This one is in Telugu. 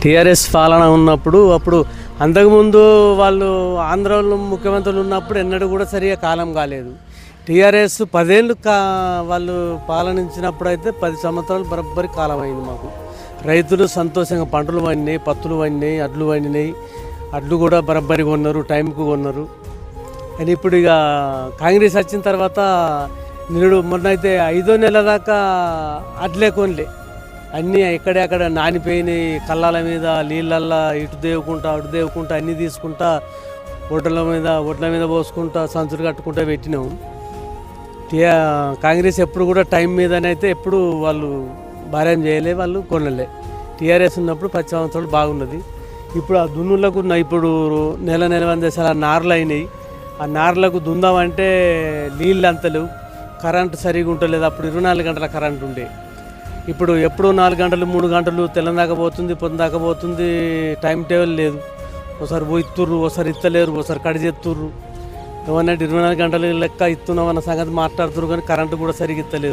టీఆర్ఎస్ పాలన ఉన్నప్పుడు అప్పుడు అంతకుముందు వాళ్ళు ఆంధ్రాలో ముఖ్యమంత్రులు ఉన్నప్పుడు ఎన్నడూ కూడా సరిగా కాలం కాలేదు. టీఆర్ఎస్ 10 ఏళ్ళు వాళ్ళు పాలనించినప్పుడు అయితే 10 సంవత్సరాలు బరబ్బరి కాలం అయింది మాకు. రైతులు సంతోషంగా పంటలు పండినాయి, పత్తులు పండినాయి, అడ్లు పండినాయి. అడ్లు కూడా బరబ్బరి కొన్నారు, టైంకు కొన్నారు. అని ఇప్పుడు ఇక కాంగ్రెస్ వచ్చిన తర్వాత నిరుడు మొన్న అయితే 5వ నెల దాకా అడ్లే కొనలే, అన్నీ ఎక్కడే అక్కడ నానిపోయినాయి. కళ్ళాల మీద నీళ్ళల్లో ఇటు దేవుకుంటా అటు దేవుకుంటా అన్నీ తీసుకుంటా ఒడ్ల మీద పోసుకుంటా సంచులు కట్టుకుంటా పెట్టినాము. కాంగ్రెస్ ఎప్పుడు కూడా టైం మీదనైతే ఎప్పుడు వాళ్ళు భార్యం చేయలే, వాళ్ళు కొనలే. టీఆర్ఎస్ ఉన్నప్పుడు 10 సంవత్సరాలు బాగున్నది. ఇప్పుడు ఆ దున్నులకు ఇప్పుడు నెల 100 దేశాలు ఆ నార్లు అయినాయి. ఆ నార్లకు దుందామంటే నీళ్ళు అంత లేవు, కరెంటు సరిగా ఉంటలేదు. అప్పుడు 24 గంటల కరెంటు ఉండే, ఇప్పుడు ఎప్పుడు 4 గంటలు 3 గంటలు తెల్లందాకా పోతుంది, పొద్దుదాకా పోతుంది. టైం టేబుల్ లేదు. ఒకసారి పోయిత్తుర్రు, ఒకసారి ఇత్తలేరు, ఒకసారి కడి చేస్తుర్రు. ఏమన్నా 24 గంటలు లెక్క ఇస్తున్నామన్న సంగతి మాట్లాడుతున్నారు, కానీ కరెంటు కూడా సరిగ్గా ఇత్తలేదు.